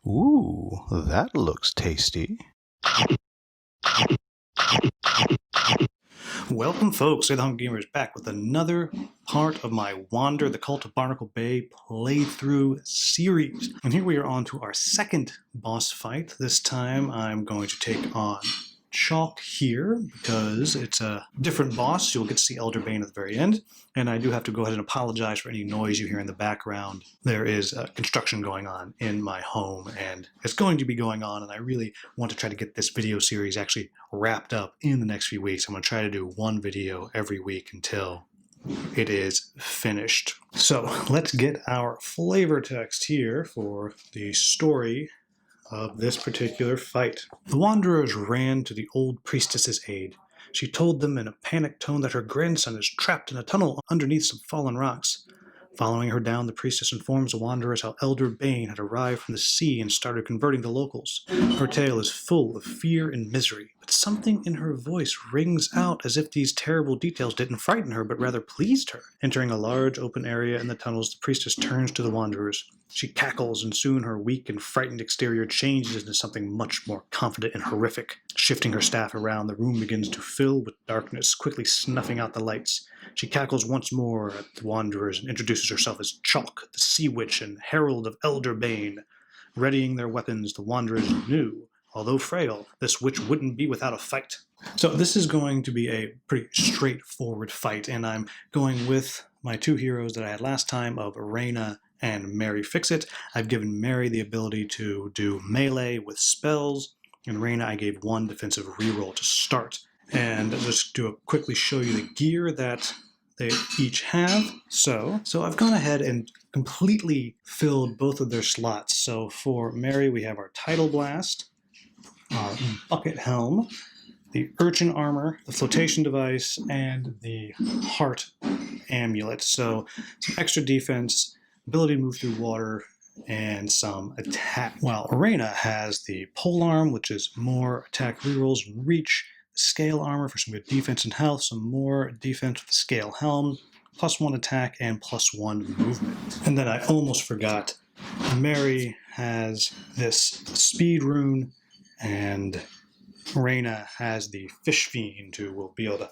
Ooh, that looks tasty. Welcome, folks. The Hungry Gamer is back with another part of my Wander the Cult of Barnacle Bay playthrough series. And here we are on to our second boss fight. This time I'm going to take on Chalk here because it's a different boss. You'll get to see Elder Bane at the very end. And I do have to go ahead and apologize for any noise you hear in the background. There is construction going on in my home, and it's going to be going on, and I really want to try to get this video series actually wrapped up in the next few weeks. I'm going to try to do one video every week until it is finished. So let's get our flavor text here for the story of this particular fight. The Wanderers ran to the old priestess's aid. She told them in a panicked tone that her grandson is trapped in a tunnel underneath some fallen rocks. Following her down, the priestess informs the Wanderers how Elder Bane had arrived from the sea and started converting the locals. Her tale is full of fear and misery, but something in her voice rings out as if these terrible details didn't frighten her, but rather pleased her. Entering a large open area in the tunnels, the priestess turns to the Wanderers. She cackles, and soon her weak and frightened exterior changes into something much more confident and horrific. Shifting her staff around, the room begins to fill with darkness, quickly snuffing out the lights. She cackles once more at the Wanderers and introduces herself as Chalk, the Sea Witch and Herald of Elder Bane. Readying their weapons, the Wanderers knew, although frail, this witch wouldn't be without a fight. So this is going to be a pretty straightforward fight, and I'm going with my two heroes that I had last time of Reyna and Mary. Fix-It. I've given Mary the ability to do melee with spells, and Reyna I gave one defensive reroll to start. And just to quickly show you the gear that they each have. So I've gone ahead and completely filled both of their slots. So for Mary, we have our Tidal Blast, our Bucket Helm, the Urchin Armor, the Flotation Device, and the Heart Amulet. So some extra defense, ability to move through water, and some attack. While Reyna has the Polearm, which is more attack rerolls and reach, the Scale Armor for some good defense and health, some more defense with the Scale Helm, +1 attack and +1 movement. And then I almost forgot, Mary has this Speed Rune, and Reyna has the Fish Fiend, who will be able to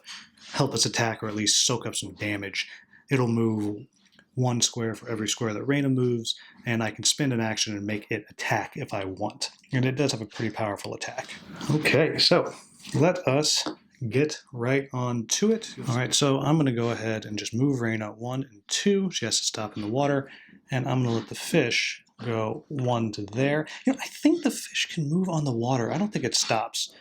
help us attack or at least soak up some damage. It'll move 1 square for every square that Reyna moves, and I can spend an action and make it attack if I want. And it does have a pretty powerful attack. Okay, so let us get right on to it. All right, so I'm going to go ahead and just move Reyna 1 and 2. She has to stop in the water, and I'm going to let the fish go 1 to there. You know, I think the fish can move on the water. I don't think it stops.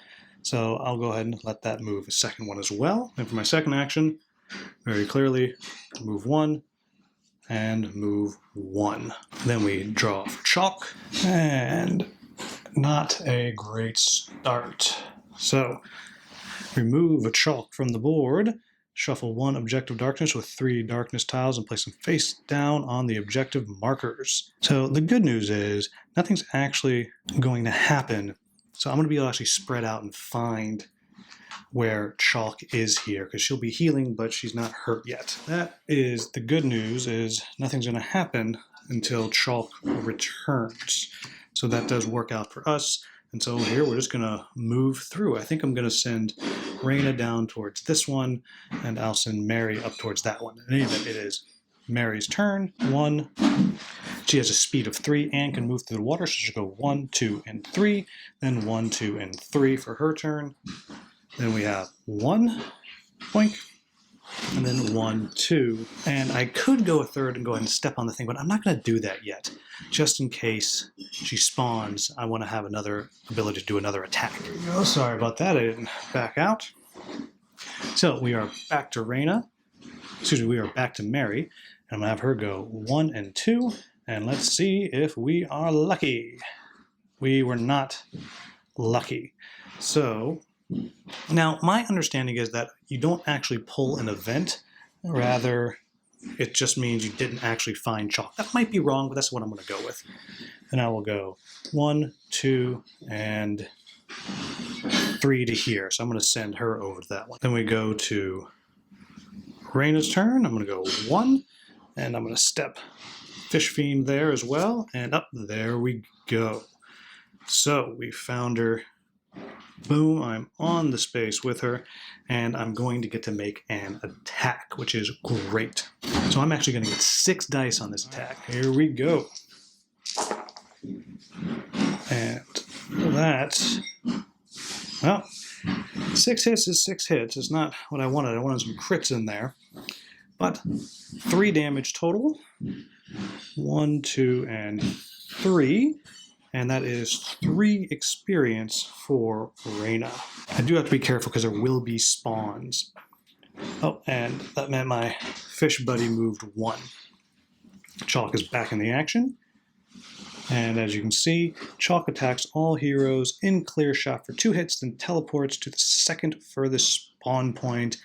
So I'll go ahead and let that move a second one as well. And for my second action, very clearly, move 1 and move 1. Then we draw for Chalk, and not a great start. So remove a Chalk from the board, shuffle 1 Objective Darkness with 3 darkness tiles and place them face down on the objective markers. So the good news is nothing's actually going to happen. So I'm going to be able to actually spread out and find where Chalk is here, because she'll be healing, but she's not hurt yet. That is the good news, is nothing's going to happen until Chalk returns. So that does work out for us. And so here we're just going to move through. I think I'm going to send Reyna down towards this one, and I'll send Mary up towards that one. In any event, it is Mary's turn. 1. She has a speed of 3 and can move through the water, so she'll go 1, 2, and 3. Then 1, 2, and 3 for her turn. Then we have 1, boink, and then 1, 2. And I could go a third and go ahead and step on the thing, but I'm not going to do that yet. Just in case she spawns, I want to have another ability to do another attack. Oh, sorry about that. I didn't back out. So we are back to Reyna. Excuse me, we are back to Mary. And I'm going to have her go 1 and 2. And let's see if we are lucky. We were not lucky. So now, my understanding is that you don't actually pull an event, rather it just means you didn't actually find Chalk. That might be wrong, but that's what I'm going to go with. And I will go 1, 2, and 3 to here. So I'm going to send her over to that one. Then we go to Reyna's turn. I'm going to go 1, and I'm going to step Fish Fiend there as well, and up there we go. So we found her. Boom, I'm on the space with her, and I'm going to get to make an attack, which is great. So I'm actually going to get 6 dice on this attack. Here we go. And that, well, 6 hits is 6 hits. It's not what I wanted. I wanted some crits in there. But 3 damage total. 1, 2, and 3. And that is 3 experience for Reyna. I do have to be careful because there will be spawns. Oh, and that meant my fish buddy moved 1. Chalk is back in the action. And as you can see, Chalk attacks all heroes in clear shot for 2 hits, then teleports to the second furthest spawn point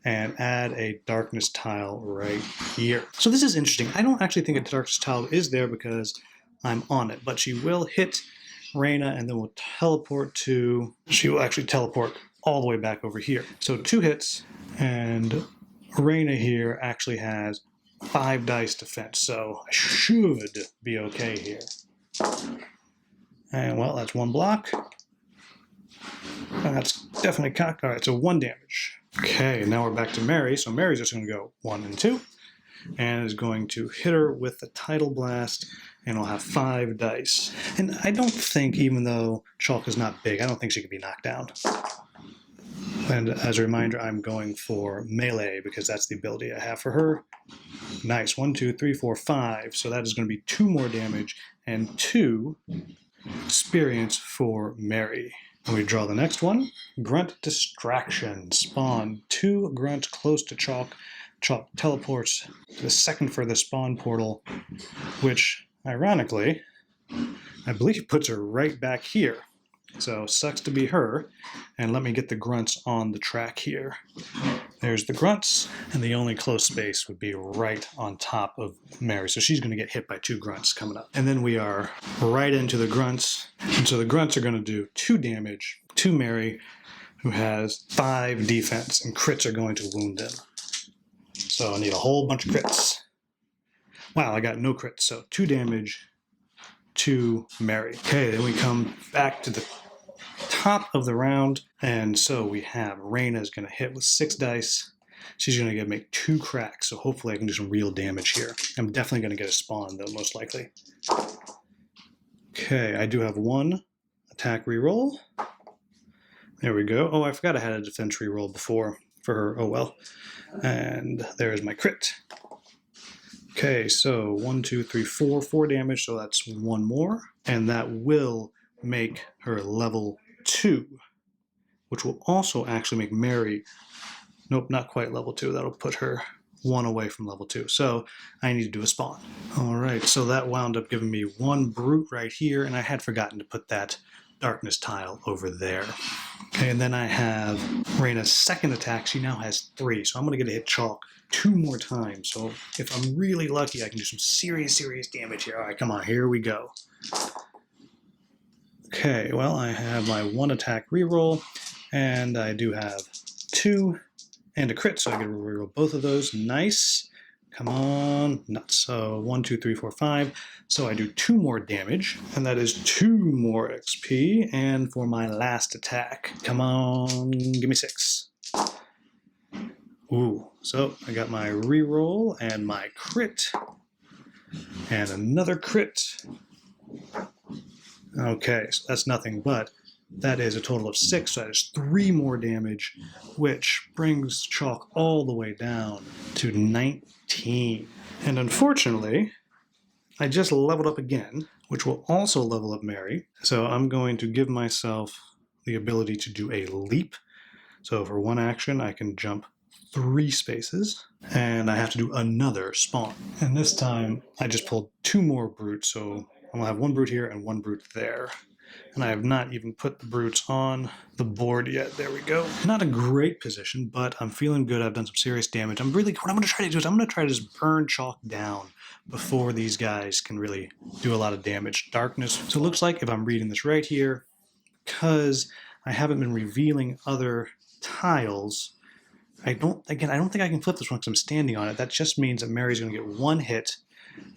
and add a darkness tile right here. So this is interesting. I don't actually think a darkness tile is there because I'm on it, but she will hit Reyna and then will teleport to, she will actually teleport all the way back over here. So 2 hits, and Reyna here actually has 5 dice defense, so I should be okay here. And well, that's 1 block. And that's definitely cocked. All right, so 1 damage. Okay, now we're back to Mary. So Mary's just going to go 1 and 2, and is going to hit her with the Tidal Blast, and we'll have 5 dice. And I don't think, even though Chalk is not big, I don't think she could be knocked down. And as a reminder, I'm going for melee because that's the ability I have for her. Nice, 1, 2, 3, 4, 5. So that is going to be 2 more damage and 2 experience for Mary. And we draw the next one. Grunt Distraction. Spawn 2 grunts close to Chalk. Chalk teleports to the second furthest spawn portal, which, ironically, I believe puts her right back here. So sucks to be her. And let me get the grunts on the track here. There's the grunts, and the only close space would be right on top of Mary. So she's going to get hit by 2 grunts coming up. And then we are right into the grunts. And so the grunts are going to do 2 damage to Mary, who has 5 defense, and crits are going to wound them. So I need a whole bunch of crits. Wow, I got no crits. So 2 damage to Mary. Okay, then we come back to the top of the round, and so we have Reyna is going to hit with 6 dice. She's going to make 2 cracks, so hopefully I can do some real damage here. I'm definitely going to get a spawn, though, most likely. Okay, I do have 1 attack reroll. There we go. Oh, I forgot I had a defense reroll before for her. Oh well. And there's my crit. Okay, so 1, 2, 3, 4 damage, so that's 1 more. And that will make her level 2, which will also actually make Mary, nope, not quite level 2. That'll put her 1 away from level 2. So I need to do a spawn. All right, so that wound up giving me 1 brute right here, and I had forgotten to put that darkness tile over there. Okay, and then I have Reyna's second attack. She now has 3, so I'm going to get to hit Chalk 2 more times. So if I'm really lucky, I can do some serious damage here. All right, come on, here we go. Okay, well, I have my 1 attack reroll, and I do have 2 and a crit, so I get to reroll both of those. Nice. Come on. Nuts. So 1, 2, 3, 4, 5. So I do 2 more damage, and that is 2 more XP. And for my last attack, come on, give me 6. Ooh, so I got my reroll and my crit, and another crit. Okay, so that's nothing, but that is a total of 6, so that is 3 more damage, which brings Chalk all the way down to 19. And unfortunately, I just leveled up again, which will also level up Mary. So I'm going to give myself the ability to do a leap. So for 1 action, I can jump 3 spaces, and I have to do another spawn. And this time, I just pulled 2 more brutes, so I'm going to have 1 brute here and 1 brute there. And I have not even put the brutes on the board yet. There we go. Not a great position, but I'm feeling good. I've done some serious damage. What I'm going to try to do is I'm going to try to just burn Chalk down before these guys can really do a lot of damage. Darkness. So it looks like, if I'm reading this right here, because I haven't been revealing other tiles, I don't think I can flip this one because I'm standing on it. That just means that Mary's going to get 1 hit,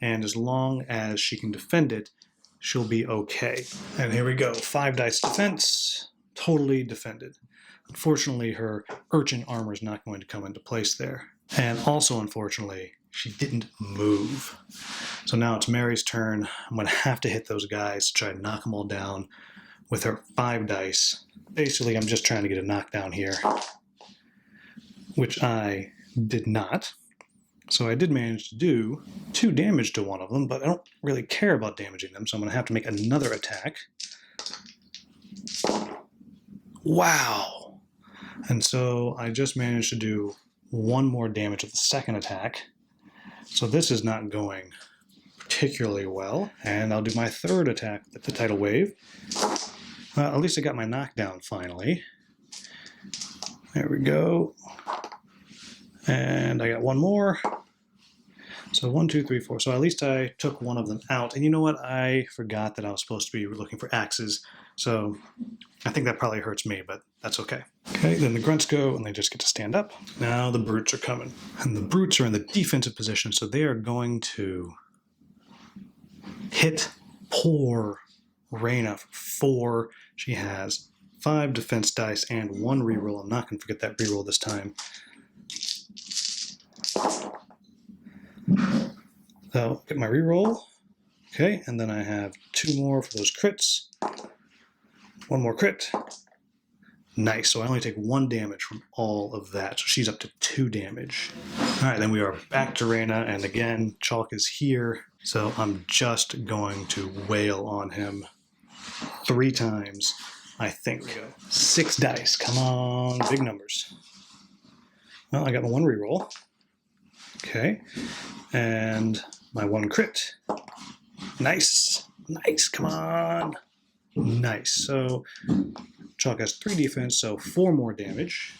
and as long as she can defend it, she'll be okay. And here we go, 5 dice defense, totally defended. Unfortunately, her urchin armor is not going to come into place there. And also, unfortunately, she didn't move. So now it's Mary's turn. I'm going to have to hit those guys to try to knock them all down with her 5 dice. Basically, I'm just trying to get a knockdown here, which I did not. So I did manage to do 2 damage to one of them, but I don't really care about damaging them, so I'm going to have to make another attack. Wow! And so I just managed to do 1 more damage with the second attack. So this is not going particularly well. And I'll do my 3rd attack with the tidal wave. At least I got my knockdown finally. There we go. And I got 1 more. So 1, 2, 3, 4. So at least I took one of them out. And you know what? I forgot that I was supposed to be looking for axes. So I think that probably hurts me, but that's okay. Okay, then the grunts go and they just get to stand up. Now the brutes are coming. And the brutes are in the defensive position, so they are going to hit poor Reyna for 4. She has 5 defense dice and 1 reroll. I'm not going to forget that reroll this time. So get my reroll. Okay, and then I have 2 more for those crits. 1 more crit. Nice, so I only take 1 damage from all of that. So she's up to 2 damage. All right, then we are back to Reyna, and again, Chalk is here. So I'm just going to wail on him 3 times, I think. 6 dice, come on, big numbers. Well, I got my 1 reroll. Okay, and my 1 crit. Nice, nice, come on. Nice, so Chalk has 3 defense, so 4 more damage.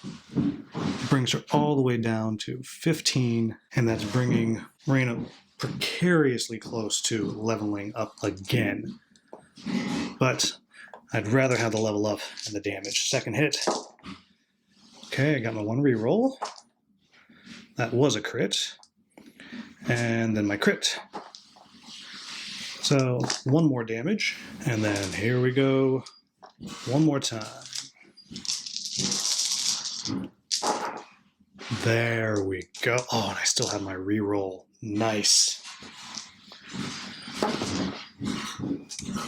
Brings her all the way down to 15, and that's bringing Reyna precariously close to leveling up again. But I'd rather have the level up and the damage. Second hit. Okay, I got my 1 reroll. That was a crit. And then my crit. So 1 more damage, and then here we go 1 more time. There we go. Oh, and I still have my reroll. Nice.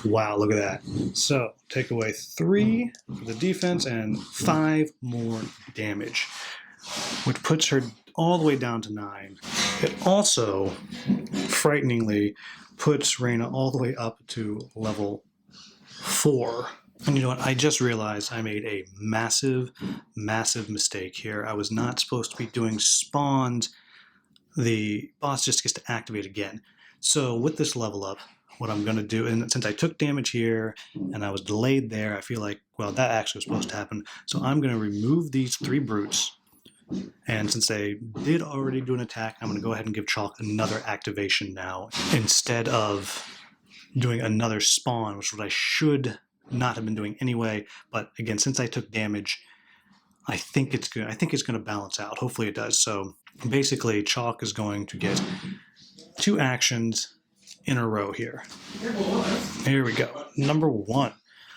Wow, look at that. So take away 3 for the defense and 5 more damage, which puts her all the way down to 9. It also, frighteningly, puts Reyna all the way up to level 4. And you know what? I just realized I made a massive, massive mistake here. I was not supposed to be doing spawns. The boss just gets to activate again. So with this level up, what I'm going to do, and since I took damage here and I was delayed there, I feel like, well, that actually was supposed to happen. So I'm going to remove these 3 brutes. And since they did already do an attack, I'm going to go ahead and give Chalk another activation now, instead of doing another spawn, which is what I should not have been doing anyway. But again, since I took damage, I think it's going to balance out. Hopefully it does. So basically, Chalk is going to get 2 actions in a row here. Here we go. Number 1.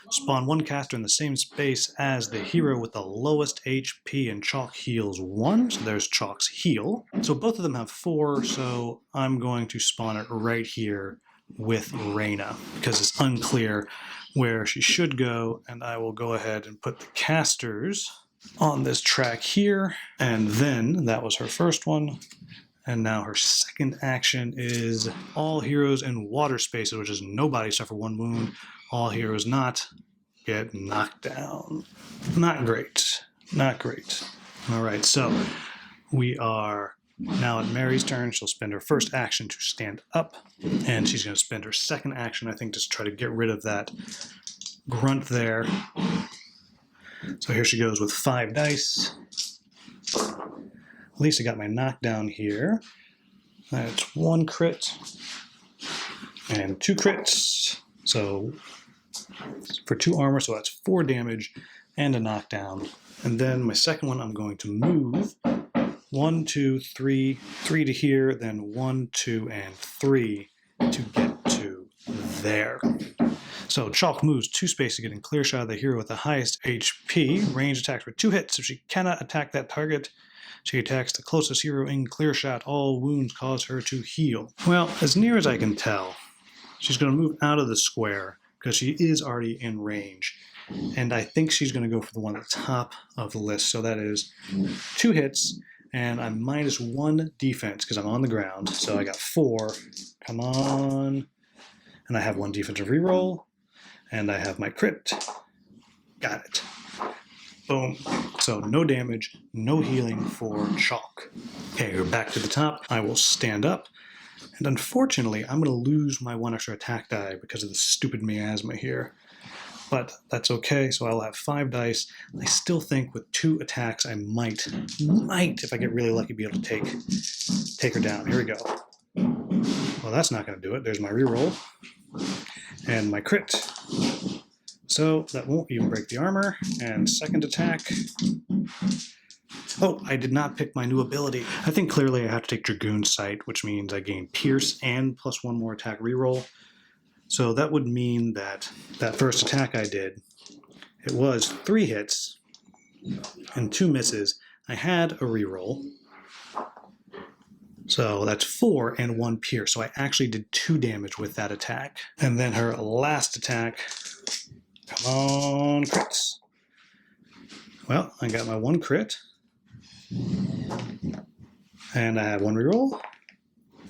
Spawn 1 caster in the same space as the hero with the lowest HP, and Chalk heals 1. So there's Chalk's heal. So both of them have 4, so I'm going to spawn it right here with Reyna, because it's unclear where she should go, and I will go ahead and put the casters on this track here, and then that was her first one. And now her second action is all heroes in water spaces, which is nobody suffer 1 wound. All heroes not get knocked down. Not great. Not great. All right, so we are now at Mary's turn. She'll spend her first action to stand up, and she's going to spend her second action, I think, just to try to get rid of that grunt there. So here she goes with 5 dice. At least I got my knockdown here. That's 1 crit and 2 crits. So for 2 armor, so that's 4 damage and a knockdown. And then my second one, I'm going to move 1, 2, 3, 3 to here, then 1, 2, and 3 to get to there. So Chalk moves 2 spaces to get in clear shot of the hero with the highest HP. Range attacks for 2 hits. If she cannot attack that target, she attacks the closest hero in clear shot. All wounds cause her to heal. Well, as near as I can tell, she's going to move out of the square because she is already in range. And I think she's going to go for the one at the top of the list. So that is 2 hits, and I'm -1 defense because I'm on the ground. So I got 4. Come on. And I have 1 defensive reroll. And I have my crit. Got it. Boom. So no damage, no healing for Chalk. Okay, we're back to the top. I will stand up. And unfortunately, I'm going to lose my 1 extra attack die because of the stupid miasma here. But that's okay, so I'll have 5 dice. I still think with 2 attacks, I might, if I get really lucky, be able to take her down. Here we go. Well, that's not going to do it. There's my reroll. And my crit. So that won't even break the armor. And second attack. Oh, I did not pick my new ability. I think clearly I have to take Dragoon Sight, which means I gain Pierce and +1 more attack reroll. So that would mean that first attack I did, it was 3 hits and 2 misses. I had a reroll. So that's 4 and 1 pierce. So I actually did 2 damage with that attack. And then her last attack, come on, crits. Well, I got my 1 crit. And I have 1 reroll.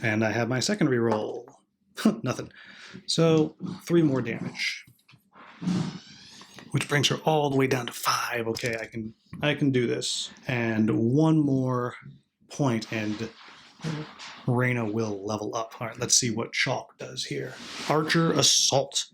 And I have my second reroll. Nothing. So 3 more damage. Which brings her all the way down to 5. Okay, I can do this. And 1 more point and Reyna will level up. All right, let's see what Chalk does here. Archer Assault.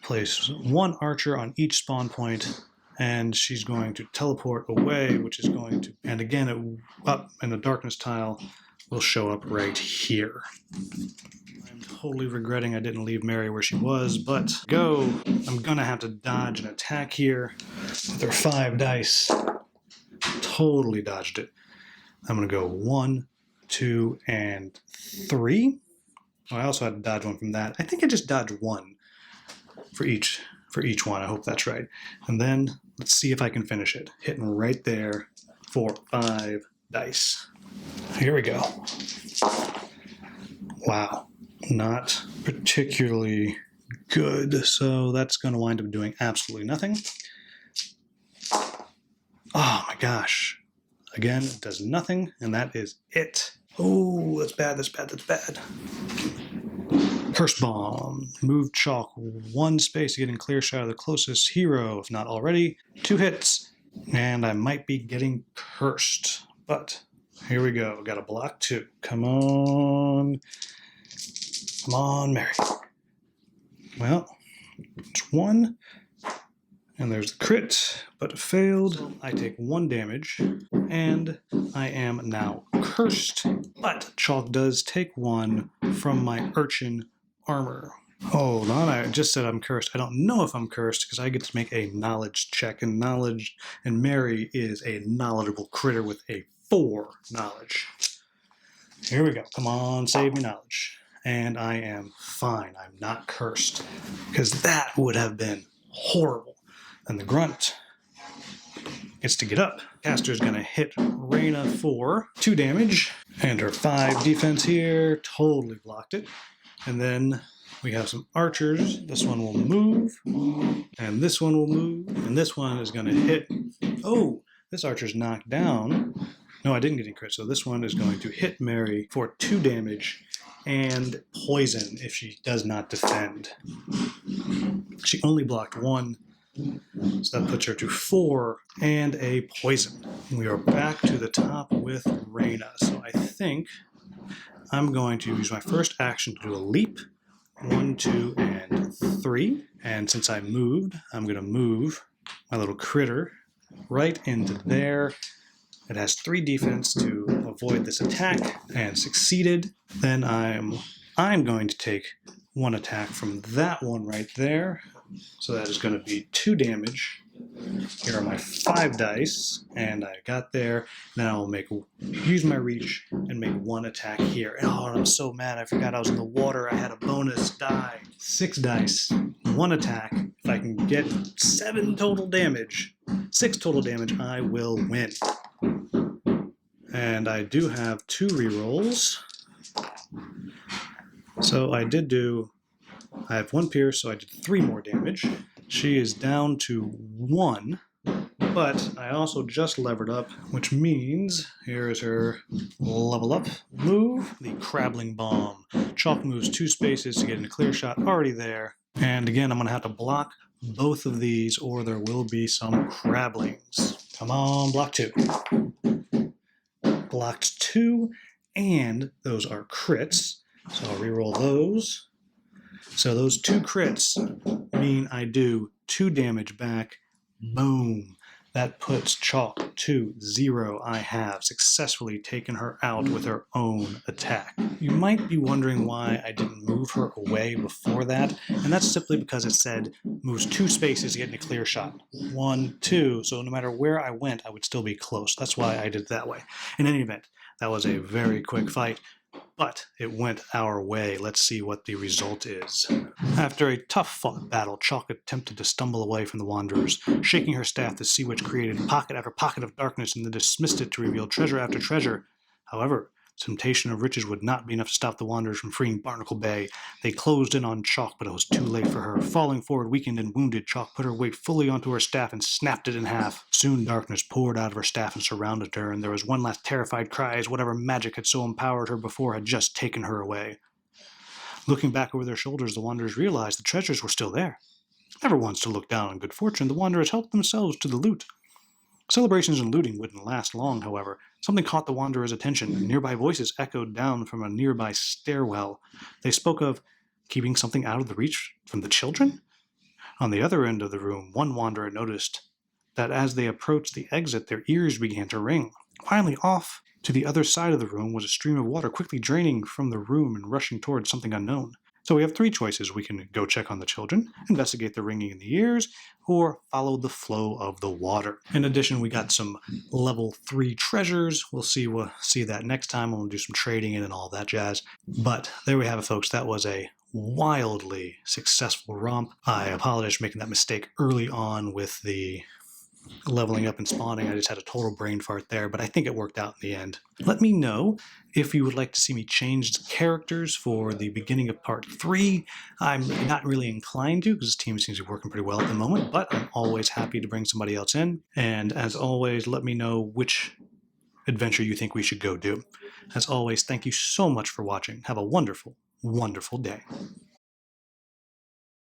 Place 1 archer on each spawn point, and she's going to teleport away, which is going to, and again, up in the darkness tile will show up right here. I'm totally regretting I didn't leave Mary where she was, but go. I'm gonna have to dodge an attack here with her 5 dice. Totally dodged it. I'm gonna go 1, 2, and 3. Oh, I also had to dodge 1 from that. I think I just dodged 1 for each one. I hope that's right. And then let's see if I can finish it. Hitting right there for 5 dice. Here we go. Wow, not particularly good. So that's going to wind up doing absolutely nothing. Oh my gosh. Again, it does nothing, and that is it. Oh, that's bad, that's bad, that's bad. Curse Bomb. Move Chalk 1 space to get in clear shot of the closest hero, if not already. 2 hits, and I might be getting cursed. But here we go. Got a block 2. Come on. Come on, Mary. Well, it's 1. And there's the crit, but it failed. I take 1 damage, and I am now cursed. But Chalk does take 1 from my urchin armor. Hold on, I just said I'm cursed. I don't know if I'm cursed because I get to make a knowledge check, and Mary is a knowledgeable critter with a 4 knowledge. Here we go. Come on, save me knowledge. And I am fine. I'm not cursed because that would have been horrible. And the grunt gets to get up. Caster's going to hit Reyna for 2 damage. And her 5 defense here totally blocked it. And then we have some archers. This one will move. And this one will move. And this one is going to hit. Oh, this archer's knocked down. No, I didn't get any crit. So this one is going to hit Mary for 2 damage and poison if she does not defend. She only blocked 1. So that puts her to 4 and a poison. We are back to the top with Reyna. So I think I'm going to use my first action to do a leap. 1, 2, and 3. And since I moved, I'm going to move my little critter right into there. It has 3 defense to avoid this attack and succeeded. Then I'm going to take 1 attack from that one right there. So that is going to be 2 damage. Here are my 5 dice, and I got there. Now I'll use my reach and make 1 attack here. Oh, and I'm so mad. I forgot I was in the water. I had a bonus die. 6 dice, 1 attack. If I can get 7 total damage, 6 total damage, I will win. And I do have 2 rerolls. So I have 1 pierce, so I did 3 more damage. She is down to 1. But I also just levered up, which means here is her level up move, the Crabbling Bomb. Chalk moves 2 spaces to get in a clear shot, already there. And again, I'm going to have to block both of these or there will be some Crabblings. Come on, block 2. Blocked 2, and those are crits. So I'll reroll those. So those 2 crits mean I do 2 damage back. Boom. That puts Chalk to 0. I have successfully taken her out with her own attack. You might be wondering why I didn't move her away before that, and that's simply because it said moves 2 spaces to get in a clear shot. 1, 2, so no matter where I went, I would still be close. That's why I did it that way. In any event, that was a very quick fight. But it went our way. Let's see what the result is. After a tough-fought battle, Chalk attempted to stumble away from the Wanderers. Shaking her staff, the sea witch created pocket after pocket of darkness and then dismissed it to reveal treasure after treasure. However, temptation of riches would not be enough to stop the Wanderers from freeing Barnacle Bay. They closed in on Chalk, but it was too late for her. Falling forward, weakened and wounded, Chalk put her weight fully onto her staff and snapped it in half. Soon darkness poured out of her staff and surrounded her, and there was one last terrified cry as whatever magic had so empowered her before had just taken her away. Looking back over their shoulders, the Wanderers realized the treasures were still there. Never once to look down on good fortune, the Wanderers helped themselves to the loot. Celebrations and looting wouldn't last long, however. Something caught the Wanderers' attention. Nearby voices echoed down from a nearby stairwell. They spoke of keeping something out of the reach from the children? On the other end of the room, one Wanderer noticed that as they approached the exit, their ears began to ring. Finally, off to the other side of the room was a stream of water quickly draining from the room and rushing towards something unknown. So we have 3 choices. We can go check on the children, investigate the ringing in the ears, or follow the flow of the water. In addition, we got some level 3 treasures. We'll see that next time. We'll do some trading in and all that jazz. But there we have it, folks. That was a wildly successful romp. I apologize for making that mistake early on with the leveling up and spawning. I just had a total brain fart there, but I think it worked out in the end. Let me know if you would like to see me change the characters for the beginning of part 3. I'm not really inclined to because this team seems to be working pretty well at the moment, but I'm always happy to bring somebody else in. And as always, let me know which adventure you think we should go do. As always, thank you so much for watching. Have a wonderful, wonderful day.